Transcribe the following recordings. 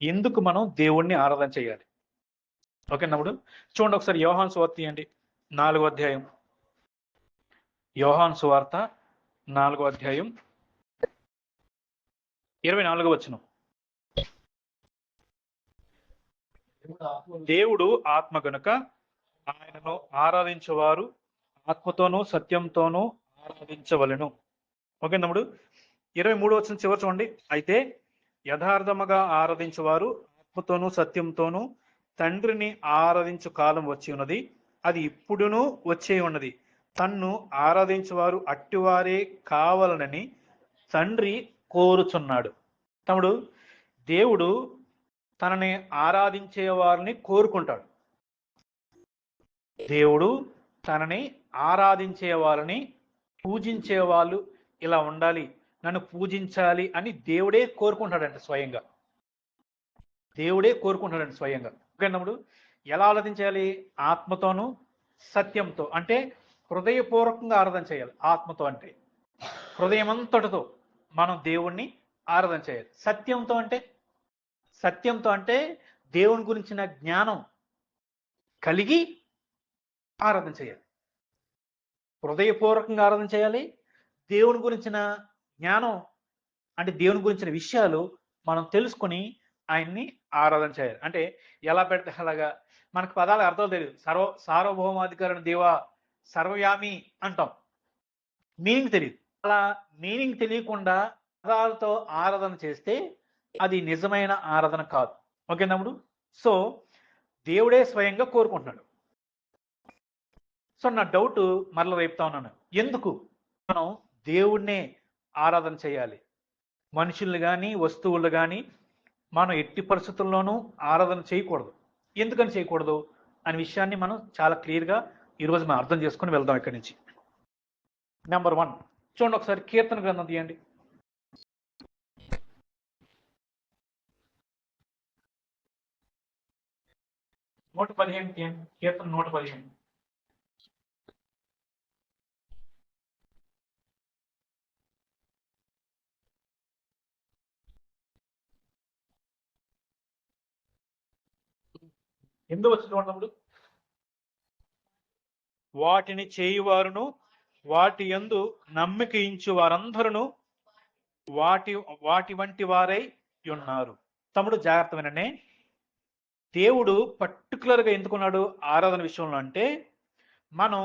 ఎందుకు మనం దేవుణ్ణి ఆరాధన చేయాలి? ఓకేనప్పుడు చూడండి ఒకసారి యోహాను సువార్త తీయండి 4వ అధ్యాయం. యోహాను సువార్త 4వ అధ్యాయం 24వ వచనం. దేవుడు ఆత్మ గనుక ఆయనను ఆరాధించేవారు ఆత్మతోనూ సత్యంతోనూ ఆరాధించవలెను. ఓకేనప్పుడు 23వ వచనం చివరి చూడండి. అయితే యథార్థముగా ఆరాధించేవారు ఆత్మతోనూ సత్యంతోనూ తండ్రిని ఆరాధించు కాలం వచ్చి ఉన్నది, అది ఇప్పుడును వచ్చే ఉన్నది. తన్ను ఆరాధించేవారు అట్టివారే కావాలనని తండ్రి కోరుచున్నాడు. తమ్ముడు, దేవుడు తనని ఆరాధించే వారిని కోరుకుంటాడు. దేవుడు తనని ఆరాధించే వారిని, పూజించే వాళ్ళు ఇలా ఉండాలి, నన్ను పూజించాలి అని దేవుడే కోరుకుంటాడంట స్వయంగా. దేవుడే కోరుకుంటాడంట స్వయంగా. ఓకేనప్పుడు ఎలా ఆరాధించాలి? ఆత్మతోనూ సత్యంతో, అంటే హృదయపూర్వకంగా ఆరాధన చేయాలి. ఆత్మతో అంటే హృదయమంతటితో మనం దేవుణ్ణి ఆరాధన చేయాలి. సత్యంతో అంటే దేవుని గురించిన జ్ఞానం కలిగి ఆరాధన చేయాలి. హృదయపూర్వకంగా ఆరాధన చేయాలి. దేవుని గురించిన జ్ఞానం అంటే దేవుని గురించిన విషయాలు మనం తెలుసుకొని ఆయన్ని ఆరాధన చేయాలి. అంటే ఎలా పెడితే అలాగా మనకు పదాలు అర్థం తెలియదు. సార్వభౌమాధికారిని దేవా, సర్వయామి అంటాం, మీనింగ్ తెలియదు. అలా మీనింగ్ తెలియకుండా పదాలతో ఆరాధన చేస్తే అది నిజమైన ఆరాధన కాదు. ఓకేనప్పుడు సో దేవుడే స్వయంగా కోరుకుంటున్నాడు. సో నా డౌట్ మరల రేపుతా ఉన్నాను, ఎందుకు మనం దేవుణ్ణే ఆరాధన చేయాలి? మనుషుల్ని కానీ వస్తువులు కానీ మనం ఎట్టి పరిస్థితుల్లోనూ ఆరాధన చేయకూడదు. ఎందుకని చేయకూడదు అనే విషయాన్ని మనం చాలా క్లియర్గా ఈరోజు మనం అర్థం చేసుకుని వెళ్దాం ఇక్కడి నుంచి. నెంబర్ 1 చూడండి ఒకసారి కీర్తన గ్రంథం తీయండి. 115 తీయండి. కీర్తన 115. ఎందుకు వచ్చి చూడప్పుడు వాటిని చేయువారును వాటి యందు నమ్మిక ఇంచు వారందరూ వాటి వంటి వారై ఉన్నారు. తమ్ముడు జాగ్రత్త వినండి. దేవుడు పర్టికులర్గా ఎందుకున్నాడు ఆరాధన విషయంలో అంటే, మనం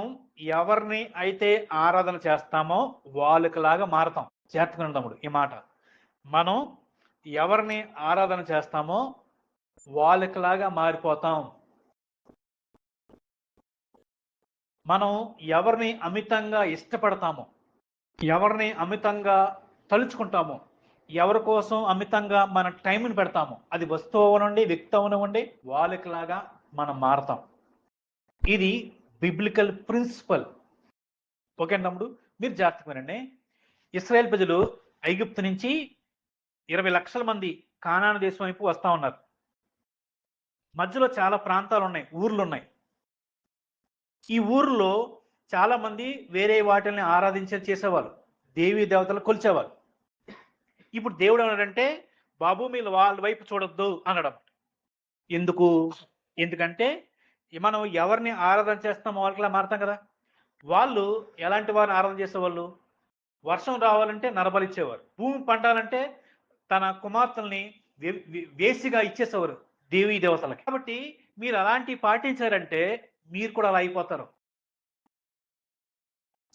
ఎవరిని అయితే ఆరాధన చేస్తామో వాళ్ళకి లాగా మారతాం. జాగ్రత్తగా తమ్ముడు ఈ మాట. మనం ఎవరిని ఆరాధన చేస్తామో వాళ్ళకి లాగా మారిపోతాం. మనం ఎవరిని అమితంగా ఇష్టపడతామో, ఎవరిని అమితంగా తలుచుకుంటామో, ఎవరి కోసం అమితంగా మన టైంని పెడతామో, అది వస్తువు అవనండి, వ్యక్తి అవనివ్వండి, వాళ్ళకి లాగా మనం మారతాం. ఇది బిబ్లికల్ ప్రిన్సిపల్. ఓకే తమ్ముడు, మీరు జాగ్రత్తగా వినండి. ఇశ్రాయేల్ ప్రజలు ఐగుప్తు నుంచి 20 లక్షల మంది కానాను దేశం వైపు వస్తూ ఉన్నారు. మధ్యలో చాలా ప్రాంతాలు ఉన్నాయి, ఊర్లు ఉన్నాయి. ఈ ఊర్లో చాలా మంది వేరే వాటిని చేసేవాళ్ళు, దేవీ దేవతలు కొలిచేవాళ్ళు. ఇప్పుడు దేవుడు అన్నాడంటే, బాబు మీరు వాళ్ళ వైపు చూడొద్దు అనడం. ఎందుకంటే మనం ఎవరిని ఆరాధన చేస్తామో వాళ్ళకిలా మారుతాం కదా. వాళ్ళు ఎలాంటి వారిని ఆరాధన చేసేవాళ్ళు? వర్షం రావాలంటే నరబలిచ్చేవారు, భూమి పండాలంటే తన కుమార్తెల్ని వేసిగా ఇచ్చేసేవారు దేవీ దేవతలకి. కాబట్టి మీరు అలాంటివి పాటించారంటే మీరు కూడా అలా అయిపోతారు.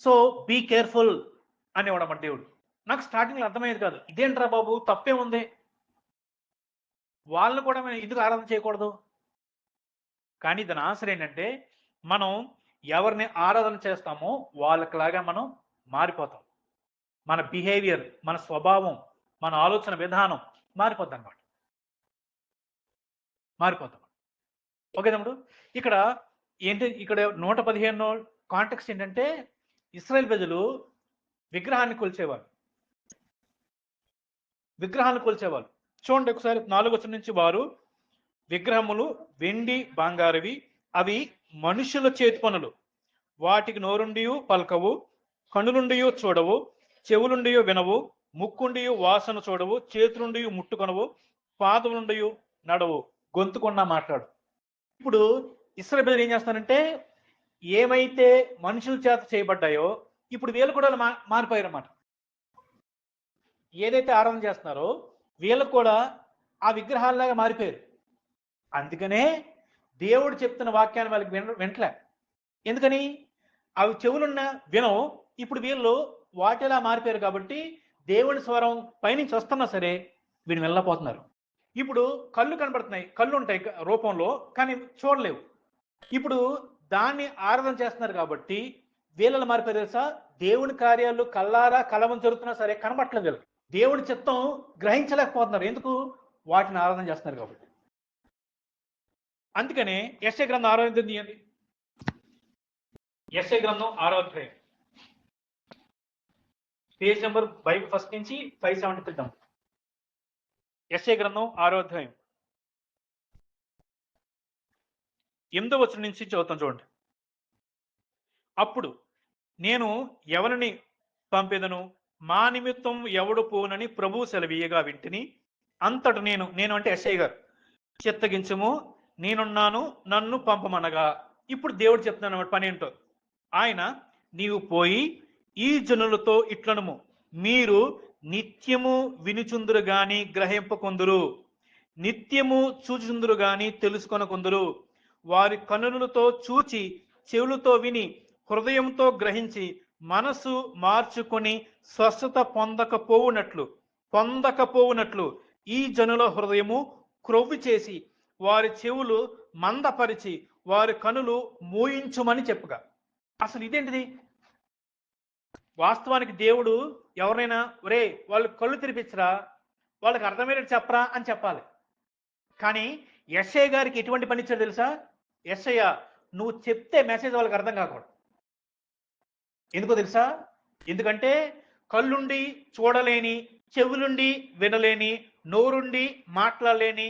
సో బీ కేర్ఫుల్ అనేవాడు అన్నమాట దేవుడు. నాకు స్టార్టింగ్లో అర్థమయ్యేది కాదు, ఇదేంట్రా బాబు తప్పే ఉంది, వాళ్ళని కూడా మనం ఎందుకు ఆరాధన చేయకూడదు? కానీ దాని ఆన్సర్ ఏంటంటే, మనం ఎవరిని ఆరాధన చేస్తామో వాళ్ళకిలాగా మనం మారిపోతాం. మన బిహేవియర్, మన స్వభావం, మన ఆలోచన విధానం మారిపోద్ది అన్నమాట. మారిపోతాం. ఓకే తమ్ముడు, ఇక్కడ ఏంటి, ఇక్కడ 115 కాంటెక్స్ట్ ఏంటంటే, ఇశ్రాయేల్ ప్రజలు విగ్రహాన్ని కొలిచేవారు. చూడండి ఒకసారి 4వ వచనం నుంచి, వారు విగ్రహములు వెండి బంగారవి, అవి మనుషుల చేతి పనులు, వాటికి నోరుండి పలకవు, కన్నులుండి చూడవు, చెవులుండి వినవు, ముక్కుండి వాసన చూడవు, చేతులుండి ముట్టుకొనవు, పాదములుండి నడవు, గొంతుకున్నా మాట్లాడు. ఇప్పుడు ఇశ్రాయేలు ప్రజలు ఏం చేస్తారంటే, ఏమైతే మనుషుల చేత చేయబడ్డాయో ఇప్పుడు వీళ్ళు కూడా మారిపోయారన్నమాట. ఏదైతే ఆరాధన చేస్తున్నారో వీళ్ళు కూడా ఆ విగ్రహాలలాగా మారిపోయారు. అందుకనే దేవుడు చెప్తున్న వాక్యాన్ని వాళ్ళకి వినట్లే. ఎందుకని? అవి చెవులున్న వినవు. ఇప్పుడు వీళ్ళు వాటిలా మారిపోయారు కాబట్టి దేవుడి స్వరం పైనుంచి వస్తున్నా సరే వీళ్ళు వెళ్ళపోతున్నారు. ఇప్పుడు కళ్ళు కనబడుతున్నాయి, కళ్ళు ఉంటాయి రూపంలో, కానీ చూడలేవు. ఇప్పుడు దాన్ని ఆరాధన చేస్తున్నారు కాబట్టి వీళ్ళని మారిపోయారు తెలుసా? దేవుని కార్యాలు కల్లారా కలవం జరుగుతున్నా సరే కనబట్టలేదు వీళ్ళు. దేవుడి చిత్తం గ్రహించలేకపోతున్నారు. ఎందుకు? వాటిని ఆరాధన చేస్తున్నారు కాబట్టి. అందుకనే యెషయా గ్రంథం 6వ అధ్యాయం తీయండి. యెషయా గ్రంథం 6వ అధ్యాయం, పేజ్ నెంబర్ బైబిల్ ఫస్ట్ నుంచి 573 తీద్దాం. యెషయా గ్రంథం 6వ అధ్యాయం 8వ వచనం నుంచి చదువుతాం చూడండి. అప్పుడు నేను ఎవరిని పంపెదను, మా నిమిత్తం ఎవడు పోనని ప్రభువు సెలవీయగా వింటిని. అంతట నేను అంటే యెషయా గారు, చిత్తగించుము, నేనున్నాను, నన్ను పంపమనగా. ఇప్పుడు దేవుడు చెప్తున్నాను అన్నమాట పని ఏంటో. ఆయన, నీవు పోయి ఈ జనులతో ఇట్లనుము, మీరు నిత్యము వినుచుందురు గాని గ్రహింపకొందురు, నిత్యము చూచుచుందురు గాని తెలుసుకొనకొందురు. వారి కన్నులతో చూచి, చెవులతో విని, హృదయంతో గ్రహించి, మనసు మార్చుకొని స్వస్థత పొందకపోవునట్లు ఈ జనుల హృదయము క్రొవ్వు చేసి, వారి చెవులు మందపరిచి, వారి కనులు మూయించుమని చెప్పుగా. అసలు ఇదేంటిది? వాస్తవానికి దేవుడు ఎవరైనా ఒరే వాళ్ళు కళ్ళు తెరిపించరా, వాళ్ళకి అర్థమయ్యేటట్టు చెప్పరా అని చెప్పాలి. కానీ యెషయా గారికి ఎటువంటి పని ఇచ్చాడు తెలుసా? యెషయా, నువ్వు చెప్తే మెసేజ్ వాళ్ళకి అర్థం కాకూడదు. ఎందుకో తెలుసా? ఎందుకంటే కళ్ళుండి చూడలేని, చెవులుండి వినలేని, నోరుండి మాట్లాడలేని,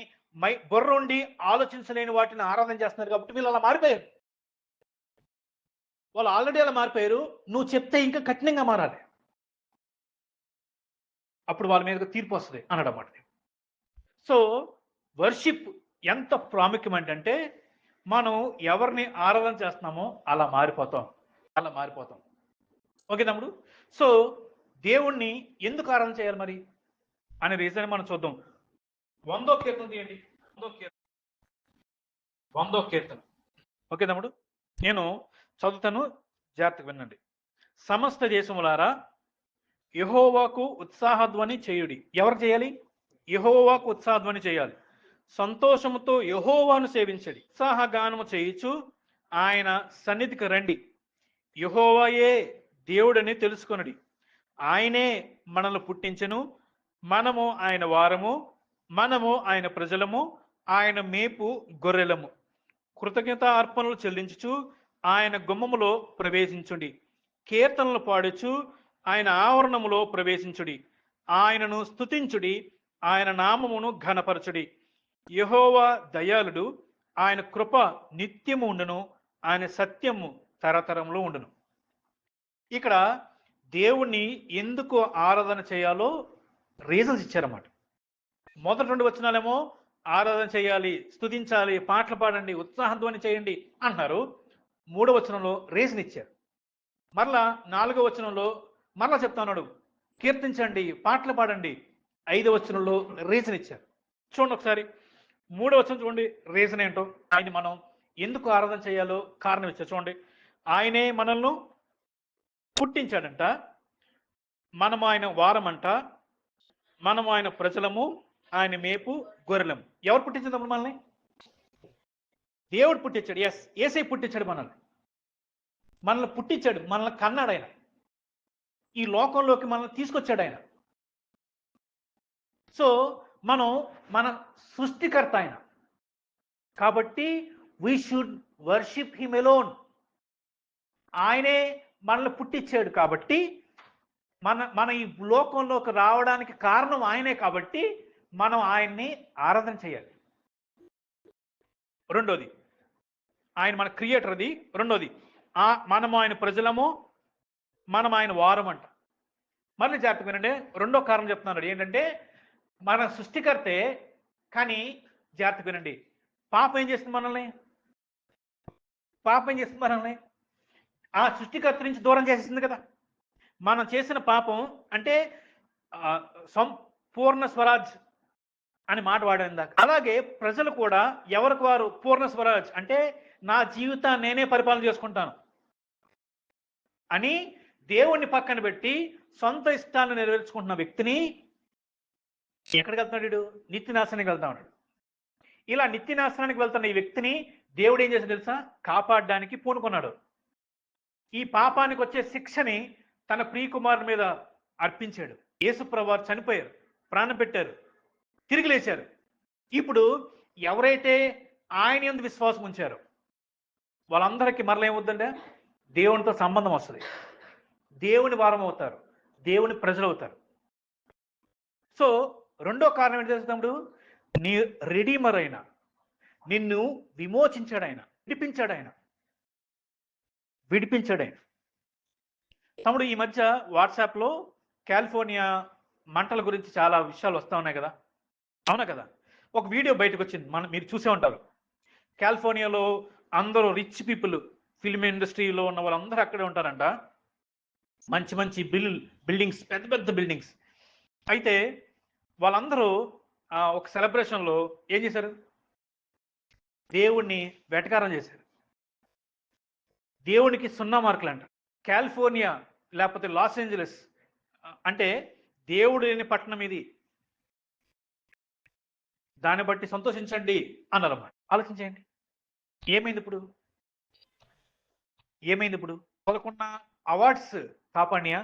బుర్రుండి ఆలోచించలేని వాటిని ఆరాధన చేస్తున్నారు కాబట్టి వీళ్ళు అలా మారిపోయారు. వాళ్ళు ఆల్రెడీ అలా మారిపోయారు. నువ్వు చెప్తే ఇంకా కఠినంగా మారాలి. అప్పుడు వాళ్ళ మీద తీర్పు వస్తుంది అన్నాడు అన్నమాట. సో వర్షిప్ ఎంత ప్రాముఖ్యం అంటే మనం ఎవరిని ఆరాధన చేస్తున్నామో అలా మారిపోతాం. ఓకే తమ్ముడు? సో దేవుణ్ణి ఎందుకు ఆరాధన చేయాలి మరి అనే రీజన్ మనం చూద్దాం. 100వ కీర్తన తీయండి. 100వ కీర్తన. ఓకే తమ్ముడు, నేను చదువుతాను, జాగ్రత్తగా వినండి. సమస్త దేశములారా యెహోవాకు ఉత్సాహధ్వని చేయుడి. ఎవరు చేయాలి? యెహోవాకు ఉత్సాహధ్వని చేయాలి. సంతోషముతో యెహోవాను సేవించడి. ఉత్సాహగానము చేయుచు ఆయన సన్నిధికి రండి. యెహోవాయే దేవుడని తెలుసుకొనుడి. ఆయనే మనల్ని పుట్టించెను, మనము ఆయన వారము, మనము ఆయన ప్రజలము, ఆయన మేపు గొర్రెలము. కృతజ్ఞత అర్పణలు చెల్లించుచు ఆయన గుమ్మములో ప్రవేశించుడి. కీర్తనలు పాడుచు ఆయన ఆవరణములో ప్రవేశించుడి. ఆయనను స్తుతించుడి, ఆయన నామమును ఘనపరచుడి. యెహోవా దయాళుడు, ఆయన కృప నిత్యము ఉండును, ఆయన సత్యము తరతరములు ఉండును. ఇక్కడ దేవుణ్ణి ఎందుకు ఆరాధన చేయాలో రీజన్స్ ఇచ్చారన్నమాట. మొదటి 2 వచనాలేమో ఆరాధన చేయాలి, స్తుతించాలి, పాటలు పాడండి, ఉత్సాహధ్వని చేయండి అంటున్నారు. 3వ వచనంలో రీజన్ ఇచ్చారు. మరలా 4వ వచనంలో మరలా చెప్తున్నాడు, కీర్తించండి, పాటలు పాడండి. 5వ వచనంలో రీజన్ ఇచ్చారు. చూడండి ఒకసారి 3వ వచనం చూడండి, రీజన్ ఏంటో. ఆయన మనం ఎందుకు ఆరాధన చేయాలో కారణం ఇచ్చారు. చూడండి, ఆయనే మనల్ని పుట్టించాడంట, మనము ఆయన వారమంట, మనము ఆయన ప్రజలము, ఆయన మేపు గొర్రెలము. ఎవరు పుట్టించారు మనల్ని? దేవుడు పుట్టించాడు. ఎస్, యేసయ్య పుట్టించాడు మనల్ని పుట్టించాడు, మనల్ని కన్నాడు ఆయన, ఈ లోకంలోకి మనల్ని తీసుకొచ్చాడు ఆయన. సో మనం మన సృష్టికర్త ఆయన కాబట్టి we should worship him alone. ఆయనే మనల్ని పుట్టించాడు కాబట్టి మన ఈ లోకంలోకి రావడానికి కారణం ఆయనే కాబట్టి మనం ఆయన్ని ఆరాధన చేయాలి. రెండోది, ఆయన మన క్రియేటర్. అది రెండోది. మనము ఆయన ప్రజలము, మనం ఆయన వారం అంట. మళ్ళీ జాగ్రత్తగా వినండి, రెండో కారణం చెప్తున్నాడు. ఏంటంటే మన సృష్టికర్తే, కానీ జాగ్రత్త వినండి. పాపం ఏం చేస్తుంది మనల్ని? పాపం ఏం చేస్తుంది మనల్ని? ఆ సృష్టికర్త నుంచి దూరం చేసేసింది కదా. మనం చేసిన పాపం అంటే సంపూర్ణ స్వరాజ్ అని మాట వాడాను ఇందాక. అలాగే ప్రజలు కూడా ఎవరికి వారు పూర్ణ స్వరాజ్ అంటే నా జీవితాన్ని నేనే పరిపాలన చేసుకుంటాను అని దేవుణ్ణి పక్కన పెట్టి సొంత ఇష్టాన్ని నెరవేర్చుకుంటున్న వ్యక్తిని ఎక్కడికి వెళ్తున్నాడు? వీడు నిత్యనాశనానికి వెళ్తా ఉన్నాడు. ఇలా నిత్యనాశనానికి వెళ్తున్న ఈ వ్యక్తిని దేవుడు ఏం చేశాడు తెలుసా? కాపాడడానికి పూనుకున్నాడు. ఈ పాపానికి వచ్చే శిక్షని తన ప్రియకుమారుని మీద అర్పించాడు. యేసుప్రభువు వారు చనిపోయారు, ప్రాణం పెట్టారు, తిరిగి లేచారు. ఇప్పుడు ఎవరైతే ఆయన యందు విశ్వాసం ఉంచారో వాళ్ళందరికీ మరల ఏమవుతుందంటే దేవునితో సంబంధం వస్తుంది, దేవుని వారం అవుతారు, దేవుని ప్రజలు అవుతారు. సో రెండో కారణం ఏంటి తెలుసు? నీ రెడీమర్ అయిన నిన్ను విమోచించాడు ఆయన, విడిపించాడు ఆయన. తమ్ముడు, ఈ మధ్య వాట్సాప్లో కాలిఫోర్నియా మంటల గురించి చాలా విషయాలు వస్తూ ఉన్నాయి కదా, అవునా కదా? ఒక వీడియో బయటకు వచ్చింది, మీరు చూసే ఉంటారు. కాలిఫోర్నియాలో అందరూ రిచ్ పీపుల్, ఫిల్మ్ ఇండస్ట్రీలో ఉన్న వాళ్ళందరూ అక్కడే ఉంటారంట. మంచి మంచి బిల్డింగ్స్, పెద్ద పెద్ద బిల్డింగ్స్. అయితే వాళ్ళందరూ ఒక సెలబ్రేషన్లో ఏం చేశారు? దేవుణ్ణి వెటకారం చేశారు. దేవునికి 0 మార్కులు అంట. కాలిఫోర్నియా లేకపోతే లాస్ ఏంజలస్ అంటే దేవుడు లేని పట్టణం ఇది, దాన్ని బట్టి సంతోషించండి అన్నారన్నమాట. ఆలోచించండి, ఏమైంది ఇప్పుడు? వాళ్ళకున్న అవార్డ్స్ కాపాడినా?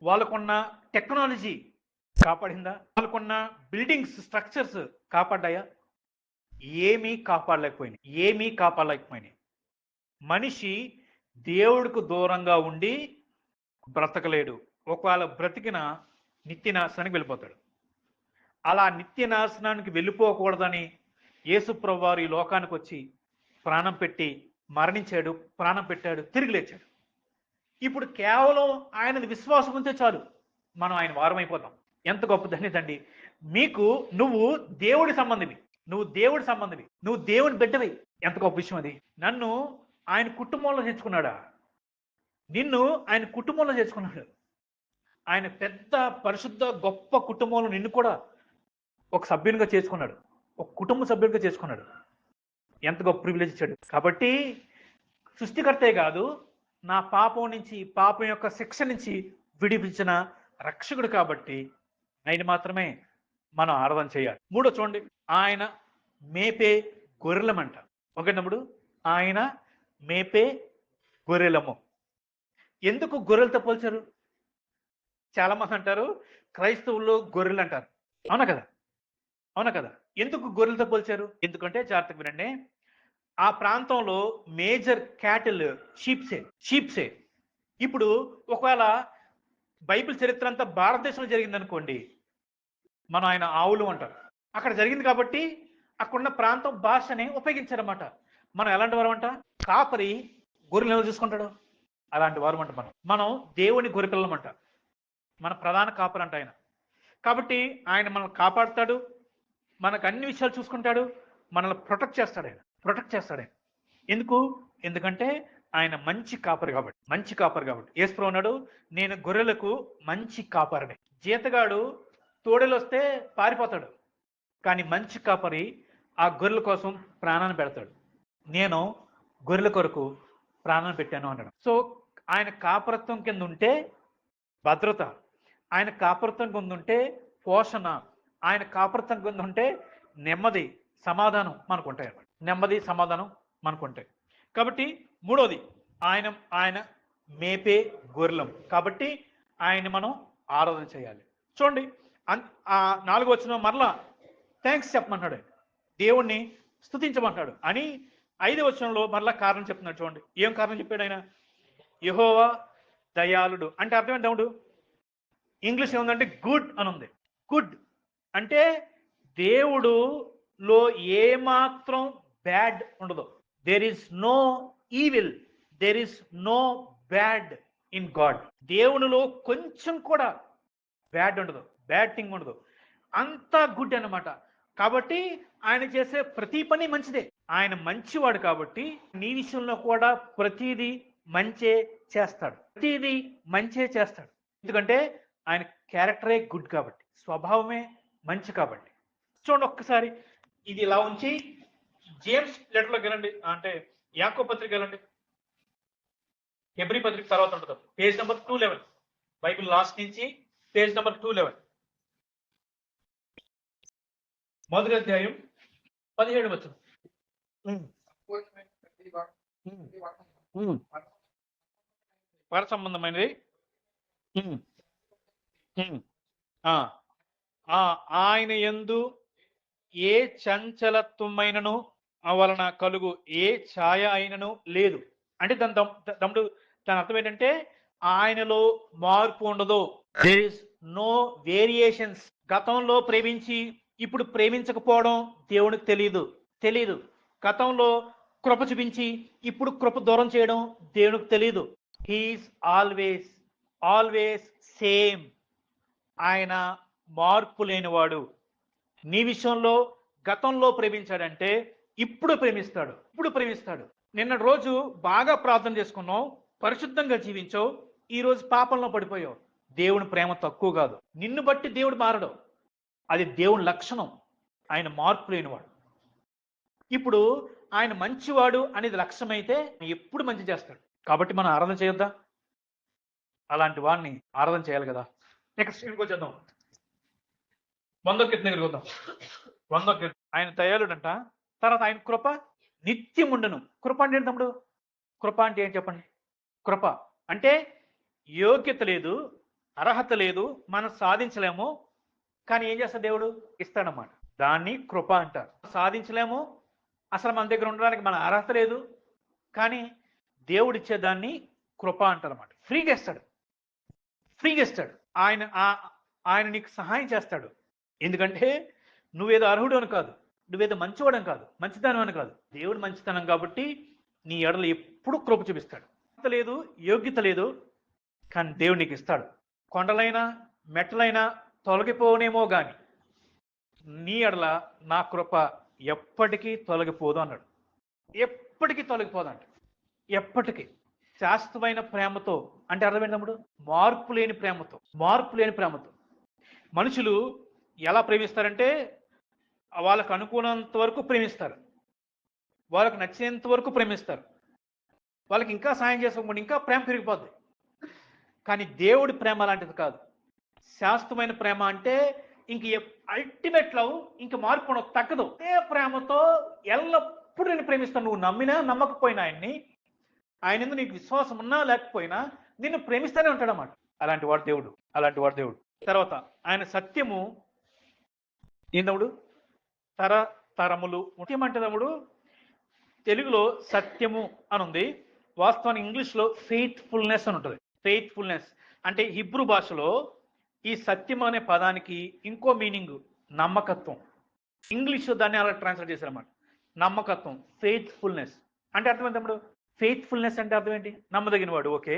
వాళ్ళకున్న టెక్నాలజీ కాపాడిందా? వాళ్ళకున్న బిల్డింగ్స్, స్ట్రక్చర్స్ కాపాడ్డాయా? ఏమీ కాపాడలేకపోయినాయి. మనిషి దేవుడికి దూరంగా ఉండి బ్రతకలేడు. ఒకవేళ బ్రతికిన నిత్యనాశనానికి వెళ్ళిపోతాడు. అలా నిత్యనాశనానికి వెళ్ళిపోకూడదని యేసుప్రభువు వారు ఈ లోకానికి వచ్చి ప్రాణం పెట్టి మరణించాడు, ప్రాణం పెట్టాడు, తిరిగి లేచాడు. ఇప్పుడు కేవలం ఆయనది విశ్వాసం ఉంటే చాలు, మనం ఆయన వారం అయిపోతాం. ఎంత గొప్ప ధన్యతండి మీకు! నువ్వు దేవుడి సంబంధివి, నువ్వు దేవుని బిడ్డవి. ఎంత గొప్ప విషయం అది! నన్ను ఆయన కుటుంబంలో చేర్చుకున్నాడా? నిన్ను ఆయన కుటుంబంలో చేర్చుకున్నాడు. ఆయన పెద్ద పరిశుద్ధ గొప్ప కుటుంబంలో నిన్ను కూడా ఒక సభ్యునిగా చేసుకున్నాడు, ఒక కుటుంబ సభ్యునిగా చేసుకున్నాడు. ఎంత గొప్ప ప్రివిలేజ్ ఇచ్చాడు. కాబట్టి సృష్టికర్తే కాదు, నా పాపం నుంచి, పాపం యొక్క శిక్ష నుంచి విడిపించిన రక్షకుడు కాబట్టి ఆయన మాత్రమే మనం ఆరాధన చేయాలి. మూడో చూడండి, ఆయన మేపే గొర్రెలమంట. ఒకటప్పుడు ఆయన మేపే గొర్రెలము. ఎందుకు గొర్రెలతో పోల్చారు? చాలా మంది అంటారు క్రైస్తవుల్లో గొర్రెలు అంటారు. అవునా కదా? ఎందుకు గొర్రెలతో పోల్చారు? ఎందుకంటే జాగ్రత్తగా వినండి, ఆ ప్రాంతంలో మేజర్ క్యాటిల్ షీప్సే. ఇప్పుడు ఒకవేళ బైబిల్ చరిత్ర అంతా భారతదేశంలో జరిగిందనుకోండి, మనం ఆయన ఆవులు అంటారు. అక్కడ జరిగింది కాబట్టి అక్కడున్న ప్రాంతం భాషని ఉపయోగించారన్నమాట. మనం ఎలాంటి వారు అంట? కాపరి గొర్రెలు ఎలా చూసుకుంటాడు అలాంటి వారు అంట. మనం దేవుని గొర్రెపిల్లమంట. మన ప్రధాన కాపరి అంట ఆయన. కాబట్టి ఆయన మనల్ని కాపాడుతాడు, మనకు అన్ని విషయాలు చూసుకుంటాడు, మనల్ని ప్రొటెక్ట్ చేస్తాడు ఆయన. ఎందుకంటే ఆయన మంచి కాపరి కాబట్టి. యేసు అన్నాడు, నేను గొర్రెలకు మంచి కాపరిని. జీతగాడు తోడేలు వస్తే పారిపోతాడు, కానీ మంచి కాపరి ఆ గొర్రెల కోసం ప్రాణాన్ని పెడతాడు. నేను గొర్రెల కొరకు ప్రాణాన్ని పెట్టాను అన్నాడు. సో ఆయన కాపరత్వం కింద ఉంటే భద్రత, ఆయన కాపరత్వం కింద ఉంటే పోషణ, ఆయన కాపరత్వం కింద ఉంటే నెమ్మది, సమాధానం మనకుంటాయి. కాబట్టి మూడోది, ఆయన మేపే గొర్రెలం కాబట్టి ఆయన మనం ఆరాధన చేయాలి. చూడండి, 4వ వచనం మరలా థ్యాంక్స్ చెప్పమంటాడు, దేవుణ్ణి స్తుతించమంటాడు అని. 5వ వచనంలో మరలా కారణం చెప్తున్నాడు. చూడండి ఏం కారణం చెప్పాడు ఆయన? యెహోవా దయాళుడు అంటే అర్థం ఏంటి తమ్ముడు? ఇంగ్లీష్ ఏముందంటే గుడ్ అని ఉంది. గుడ్ అంటే దేవుడులో ఏమాత్రం బ్యాడ్ ఉండదు. There is no evil, there is no bad in God. దేవునిలో కొంచెం కూడా బ్యాడ్ ఉండదు, బ్యాడ్ థింగ్ ఉండదు, అంతా గుడ్ అన్నమాట. కాబట్టి ఆయన చేసే ప్రతి పని మంచిదే. ఆయన మంచివాడు కాబట్టి నీ విషయంలో కూడా ప్రతిదీ మంచే చేస్తాడు. ప్రతిదీ మంచే చేస్తాడు. ఎందుకంటే ఆయన క్యారెక్టరే గుడ్ కాబట్టి, స్వభావమే మంచి కాబట్టి. చూడండి ఒక్కసారి ఇది ఇలా ఉంచి జేమ్స్ లెటర్లోకి వెళ్ళండి, అంటే యాకోబు పత్రిక వెళ్ళండి. హెబ్రీ పత్రిక తర్వాత ఉంటుంది, పేజ్ నెంబర్ 211. బైబిల్ లాస్ట్ నుంచి పేజ్ నెంబర్ 211. మొదటి అధ్యాయం 17 వచనం. పర సంబంధమైనది ఆయన యందు ఏ చంచలత్వమైనను వలన కలుగు ఏ ఛాయ అయినను లేదు. అంటే తమ్ముడు దాని అర్థం ఏంటంటే ఆయనలో మార్పు ఉండదు. There is no variations. గతంలో ప్రేమించి ఇప్పుడు ప్రేమించకపోవడం దేవునికి తెలియదు. గతంలో కృప చూపించి ఇప్పుడు కృప దూరం చేయడం దేవునికి తెలియదు. He is always same. ఆయన మార్పు లేనివాడు. నీ విషయంలో గతంలో ప్రేమించాడంటే ఇప్పుడు ప్రేమిస్తాడు. నిన్న రోజు బాగా ప్రార్థన చేసుకున్నావు, పరిశుద్ధంగా జీవించావు, ఈ రోజు పాపంలో పడిపోయావు. దేవుని ప్రేమ తక్కువ కాదు. నిన్ను బట్టి దేవుడు మారడు. అది దేవుని లక్షణం. ఆయన మార్పు లేనివాడు. ఇప్పుడు ఆయన మంచివాడు అనేది లక్ష్యమైతే ఎప్పుడు మంచి చేస్తాడు. కాబట్టి మనం ఆరాధన చేయొద్దా? అలాంటి వాడిని ఆరాధన చేయాలి కదా. నెక్స్ట్ ఇంకొచ్చేద్దాం, 100 కీర్తన దగ్గరికి వద్దాం. 100 కీర్తన. ఆయన దయాళుడంట. తర్వాత ఆయన కృప నిత్యం ఉండను. కృప అంటే ఏంటి తమ్ముడు? కృప అంటే ఏం చెప్పండి? కృప అంటే యోగ్యత లేదు, అర్హత లేదు, మనం సాధించలేము, కానీ ఏం చేస్తాడు దేవుడు? ఇస్తాడన్నమాట. దాన్ని కృప అంటారు. సాధించలేము, అసలు మన దగ్గర ఉండడానికి మన అర్హత లేదు, కానీ దేవుడు ఇచ్చేదాన్ని కృప అంటారు అన్నమాట. ఫ్రీగా ఇస్తాడు. ఆయన నీకు సహాయం చేస్తాడు. ఎందుకంటే నువ్వేదో అర్హుడు అని కాదు, నువ్వేదో మంచివాడని కాదు, మంచితనం అని కాదు. దేవుడు మంచితనం కాబట్టి నీ ఎడలు ఎప్పుడు కృప చూపిస్తాడు. లేదు, యోగ్యత లేదు, కానీ దేవుడు నీకు ఇస్తాడు. కొండలైనా మెట్టలైనా తొలగిపోనేమో గాని నీ ఎడల నా కృప ఎప్పటికీ తొలగిపోదు అన్నాడు. ఎప్పటికీ తొలగిపోదంట. ఎప్పటికీ శాశ్వతమైన ప్రేమతో. అంటే అర్థమైంది తమ్ముడు? మార్పు లేని ప్రేమతో. మనుషులు ఎలా ప్రేమిస్తారంటే వాళ్ళకు అనుకున్నంత వరకు ప్రేమిస్తారు, వాళ్ళకు నచ్చినంత వరకు ప్రేమిస్తారు, వాళ్ళకి ఇంకా సాయం చేసుకోకుండా ఇంకా ప్రేమ పెరిగిపోద్ది. కానీ దేవుడి ప్రేమ అలాంటిది కాదు. శాశ్వతమైన ప్రేమ అంటే ఇంక అల్టిమేట్ లవ్, ఇంక మార్పు తగ్గదు. అదే ప్రేమతో ఎల్లప్పుడూ నేను ప్రేమిస్తాను. నువ్వు నమ్మినా నమ్మకపోయినా ఆయన నీకు విశ్వాసం ఉన్నా లేకపోయినా నిన్ను ప్రేమిస్తూనే ఉంటాడు అన్నమాట. అలాంటి వాడు దేవుడు. తర్వాత ఆయన సత్యము ఏందముడు? తరములు. ముఖ్యమంటే తమ్ముడు తెలుగులో సత్యము అని ఉంది, వాస్తవానికి ఇంగ్లీష్లో ఫెయిత్ఫుల్నెస్ అని ఉంటుంది. ఫెయిత్ఫుల్నెస్ అంటే హిబ్రూ భాషలో ఈ సత్యం అనే పదానికి ఇంకో మీనింగ్ నమ్మకత్వం. ఇంగ్లీష్లో దాన్ని అలా ట్రాన్స్లేట్ చేశారన్నమాట. నమ్మకత్వం, ఫెయిత్ఫుల్నెస్ అంటే అర్థమైంది తమ్ముడు. ఫెయిత్ఫుల్నెస్ అంటే అర్థం ఏంటి? నమ్మదగిన వాడు. ఓకే,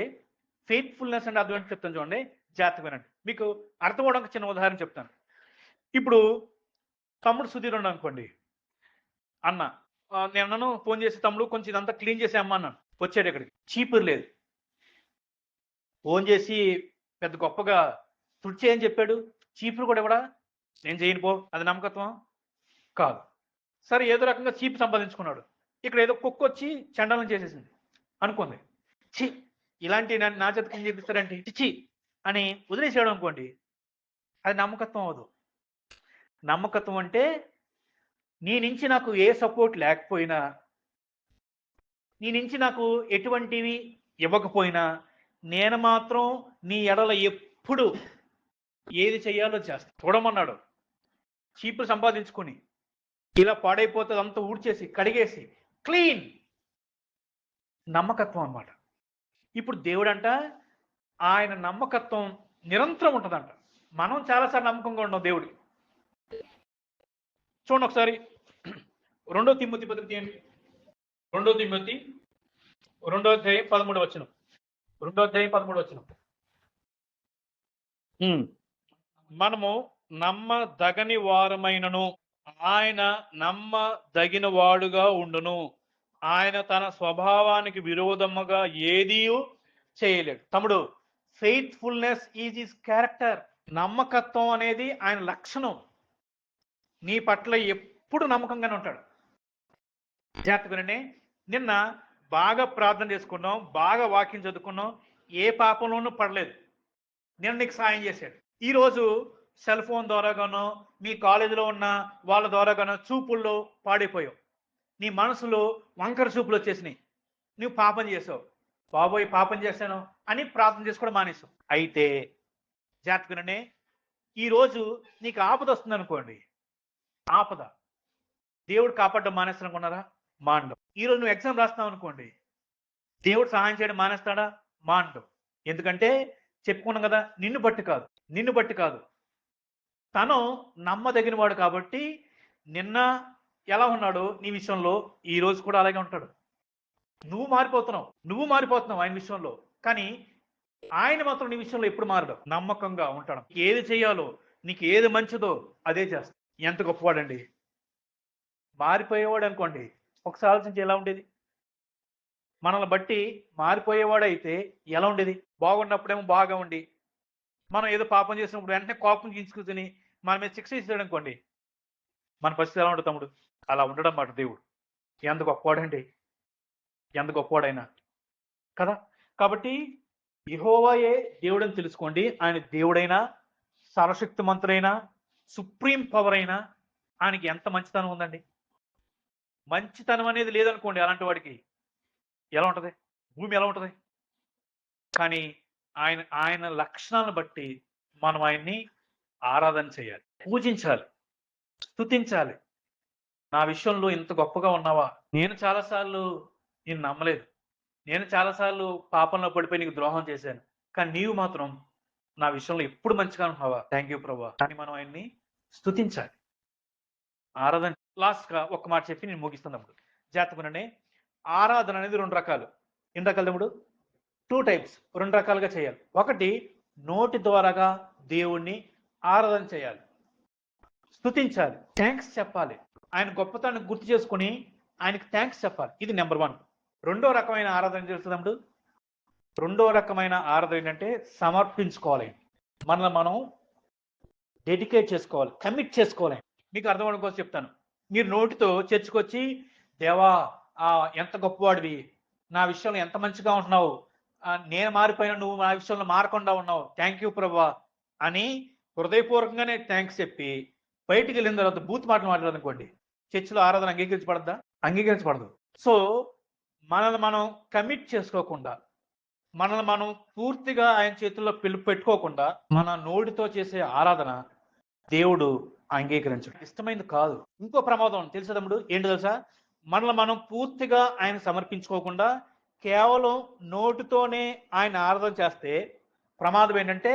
ఫెయిత్ఫుల్నెస్ అంటే అర్థం ఏంటి చెప్తాను చూడండి, జాగ్రత్తగా వినండి. మీకు అర్థం అవడానికి చిన్న ఉదాహరణ చెప్తాను. ఇప్పుడు తమ్ముడు సుధీర్ ఉన్నాడు అనుకోండి, అన్న నేను ఫోన్ చేసి తమ్ముడు కొంచెం ఇదంతా క్లీన్ చేసే అమ్మ అన్నాను. వచ్చాడు ఇక్కడికి, చీపురు లేదు. ఫోన్ చేసి పెద్ద గొప్పగా తుడిచేయని చెప్పాడు, చీపురు కూడా ఇవ్వడా? నేను చేయను పో. అది నమ్మకత్వం కాదు. సరే, ఏదో రకంగా చీపు సంపాదించుకున్నాడు. ఇక్కడ ఏదో కుక్క వచ్చి చండాలం చేసేసింది అనుకుంది. చి, ఇలాంటి నా చేత క్లీన్ చేపిస్తారంటే చిచ్చి అని వదిలేసేయడం అనుకోండి, అది నమ్మకత్వం అవ్వదు. నమ్మకత్వం అంటే నీ నుంచి నాకు ఏ సపోర్ట్ లేకపోయినా, నీ నుంచి నాకు ఎటువంటివి ఇవ్వకపోయినా, నేను మాత్రం నీ ఎడల ఎప్పుడు ఏది చెయ్యాలో చేస్తా. చూడమన్నాడు, చీపురు సంపాదించుకొని ఇలా పాడైపోతుంది అంతా ఊడ్చేసి కడిగేసి క్లీన్. నమ్మకత్వం అన్నమాట. ఇప్పుడు దేవుడంట ఆయన నమ్మకత్వం నిరంతరం ఉంటుందంట. మనం చాలాసార్లు నమ్మకంగా ఉన్నాం దేవుడికి. చూడండి ఒకసారి 2 తిమోతి పత్రిక తీయండి. 2 తిమోతి 2వ అధ్యాయం 13వ వచనం. 2వ అధ్యాయం 13వ వచనం. మనము నమ్మదగని వారమైనను ఆయన నమ్మదగిన వాడుగా ఉండును. ఆయన తన స్వభావానికి విరోధముగా ఏదీ చేయలేడు. తమ్ముడు, ఫెయిత్ఫుల్నెస్ ఈజ్ హిస్ క్యారెక్టర్. నమ్మకత్వం అనేది ఆయన లక్షణం. నీ పట్ల ఎప్పుడు నమ్మకంగానే ఉంటాడు. జాగ్రత్తగానే నిన్న బాగా ప్రార్థన చేసుకున్నాం, బాగా వాక్యం చదువుకున్నాం, ఏ పాపంలోనూ పడలేదు. నిన్న నీకు సాయం చేశాడు. ఈరోజు సెల్ ఫోన్ ద్వారాగానో, మీ కాలేజీలో ఉన్న వాళ్ళ ద్వారాగానో చూపుల్లో పాడైపోయావు. నీ మనసులో వంకర చూపులు వచ్చేసినాయి. నువ్వు పాపం చేసావు. బాబోయ్ పాపం చేశాను అని ప్రార్థన చేసుకోవడం మానేసావు. అయితే జాగ్రత్తగానే ఈరోజు నీకు ఆపద వస్తుంది అనుకోండి. ఆపద దేవుడు కాపాడడం మానేస్తానుకున్నారా? మాండం. ఈరోజు నువ్వు ఎగ్జామ్ రాస్తున్నావు అనుకోండి, దేవుడు సహాయం చేయడం మానేస్తాడా? మాండం. ఎందుకంటే చెప్పుకున్నాం కదా, నిన్ను బట్టి కాదు, తను నమ్మదగిన వాడు కాబట్టి నిన్న ఎలా ఉన్నాడో నీ విషయంలో ఈ రోజు కూడా అలాగే ఉంటాడు. నువ్వు మారిపోతున్నావు ఆయన విషయంలో, కానీ ఆయన మాత్రం నీ విషయంలో ఎప్పుడు మారడు. నమ్మకంగా ఉంటాడు. ఏది చేయాలో, నీకు ఏది మంచిదో అదే చేస్తాడు. ఎంత గొప్పవాడండి. మారిపోయేవాడు అనుకోండి, ఒకసారి ఆలోచించి ఎలా ఉండేది? మనల్ని బట్టి మారిపోయేవాడైతే ఎలా ఉండేది? బాగున్నప్పుడేమో బాగా ఉండి, మనం ఏదో పాపం చేసినప్పుడు వెంటనే కోపం గించుకుని మన మీద శిక్ష ఇస్తాడు అనుకోండి, మన పరిస్థితి ఎలా ఉంటుంది తమ్ముడు? అలా ఉండడం మాట దేవుడు. ఎంత గొప్పవాడండి, ఎంత గొప్పవాడైనా కదా. కాబట్టి యెహోవాయే దేవుడని తెలుసుకోండి. ఆయన దేవుడైనా, సర్వశక్తిమంతుడైనా, సుప్రీం పవర్ అయినా ఆయనకి ఎంత మంచితనం ఉందండి. మంచితనం అనేది లేదనుకోండి, అలాంటి వాడికి ఎలా ఉంటది? భూమి ఎలా ఉంటది? కానీ ఆయన లక్షణాలను బట్టి మనం ఆయన్ని ఆరాధన చేయాలి, పూజించాలి, స్తుతించాలి. నా విషయంలో ఇంత గొప్పగా ఉన్నావా? నేను చాలాసార్లు నిన్ను నమ్మలేదు. నేను చాలాసార్లు పాపంలో పడిపోయి నీకు ద్రోహం చేశాను. కానీ నీవు మాత్రం నా విషయంలో ఎప్పుడు మంచిగా ఉన్నావా? థ్యాంక్ యూ ప్రభువా అని మనం ఆయన్ని స్తుతించాలి, ఆరాధన. లాస్ట్‌గా ఒక్క మాట చెప్పి నేను ముగిస్తున్నప్పుడు జాగ్రత్తగానే, ఆరాధన అనేది 2 రకాలు. ఎన్ని రకాలు తమ్ముడు? 2 టైప్స్. 2 రకాలుగా చేయాలి. ఒకటి, నోటి ద్వారాగా దేవుణ్ణి ఆరాధన చేయాలి, స్తుతించాలి, థ్యాంక్స్ చెప్పాలి. ఆయన గొప్పతనాన్ని గుర్తు చేసుకుని ఆయనకి థ్యాంక్స్ చెప్పాలి. ఇది నెంబర్ 1. రెండో రకమైన ఆరాధన చేస్తుంది తమ్ముడు. రెండో రకమైన ఆరాధన ఏంటంటే సమర్పించుకోవాలి. మనల్ని మనం డెడికేట్ చేసుకోవాలి, కమిట్ చేసుకోవాలి. మీకు అర్థం అవడం కోసం చెప్తాను. మీరు నోటితో చర్చకొచ్చి, దేవా ఎంత గొప్పవాడివి, నా విషయంలో ఎంత మంచిగా ఉంటున్నావు, నేను మారిపోయినా నువ్వు నా విషయంలో మారకుండా ఉన్నావు, థ్యాంక్ యూ ప్రభువా అని హృదయపూర్వకంగానే థ్యాంక్స్ చెప్పి బయటికి వెళ్ళిన తర్వాత బూత్ మాటలు మాట్లాడనుకోండి, చర్చిలో ఆరాధన అంగీకరించబడద్దా? అంగీకరించబడదు. సో మనల్ని మనం కమిట్ చేసుకోకుండా, మనల్ని మనం పూర్తిగా ఆయన చేతుల్లో పెట్టుకోకుండా మన నోటితో చేసే ఆరాధన దేవుడు అంగీకరించడు, ఇష్టమైంది కాదు. ఇంకో ప్రమాదం తెలుసా తమ్ముడు? ఏంటి తెలుసా? మనల్ని మనం పూర్తిగా ఆయన సమర్పించుకోకుండా కేవలం నోటితోనే ఆయన ఆరాధన చేస్తే ప్రమాదం ఏంటంటే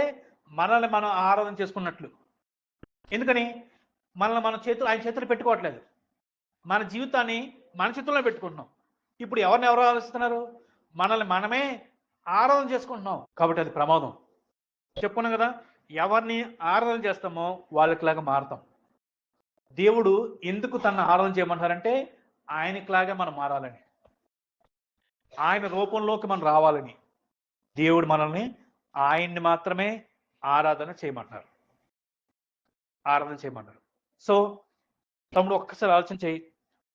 మనల్ని మనం ఆరాధన చేసుకున్నట్లు. ఎందుకని? మనల్ని మన ఆయన చేతులు పెట్టుకోవట్లేదు, మన జీవితాన్ని మన చేతుల్లో పెట్టుకుంటున్నాం. ఇప్పుడు ఎవరు ఆలోచిస్తున్నారు? మనల్ని మనమే ఆరాధన చేసుకుంటున్నాం. కాబట్టి అది ప్రమాదం. చెప్పుకున్నాం కదా, ఎవరిని ఆరాధన చేస్తామో వాళ్ళకిలాగా మారతాం. దేవుడు ఎందుకు తన ఆరాధన చేయమంటారంటే ఆయనకిలాగా మనం మారాలని, ఆయన రూపంలోకి మనం రావాలని. దేవుడు మనల్ని ఆయన్ని మాత్రమే ఆరాధన చేయమంటారు. సో తమ్ముడు, ఒక్కసారి ఆలోచన చేయి.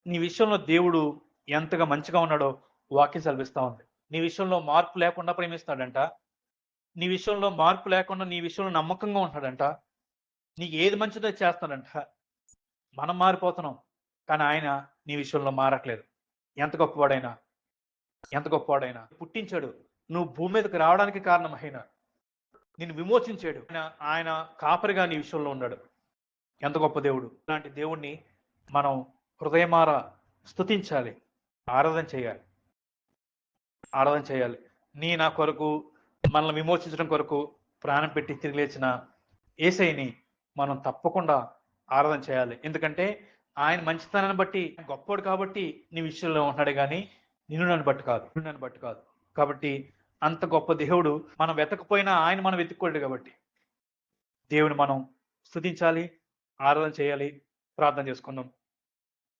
నీ విషయంలో దేవుడు ఎంతగా మంచిగా ఉన్నాడో వాక్యం సెలవిస్తా ఉంది. నీ విషయంలో మార్పు లేకుండా ప్రేమిస్తాడంట. నీ విషయంలో మార్పు లేకుండా నీ విషయంలో నమ్మకంగా ఉంటాడంట. నీకు ఏది మంచిదో చేస్తాడంట. మనం మారిపోతున్నాం, కానీ ఆయన నీ విషయంలో మారట్లేదు. ఎంత గొప్పవాడైనా పుట్టించాడు, నువ్వు భూమి మీదకి రావడానికి కారణమైన నిన్ను విమోచించాడు. ఆయన కాపరిగా నీ విషయంలో ఉన్నాడు. ఎంత గొప్ప దేవుడు. ఇలాంటి దేవుణ్ణి మనం హృదయమారా స్తుతించాలి, ఆరాధన చేయాలి. నా కొరకు, మనల్ని విమోచించడం కొరకు ప్రాణం పెట్టి తిరిగి లేచిన యేసయ్యని మనం తప్పకుండా ఆరాధన చేయాలి. ఎందుకంటే ఆయన మంచితనాన్ని బట్టి, గొప్పవాడు కాబట్టి నీ విషయంలో ఉన్నాడు, కానీ నన్ను బట్టి కాదు. కాబట్టి అంత గొప్ప దేవుడు మనం వెతకపోయినా ఆయన మనం వెతుక్కోడు. కాబట్టి దేవుని మనం స్తుతించాలి, ఆరాధన చేయాలి. ప్రార్థన చేసుకుందాం.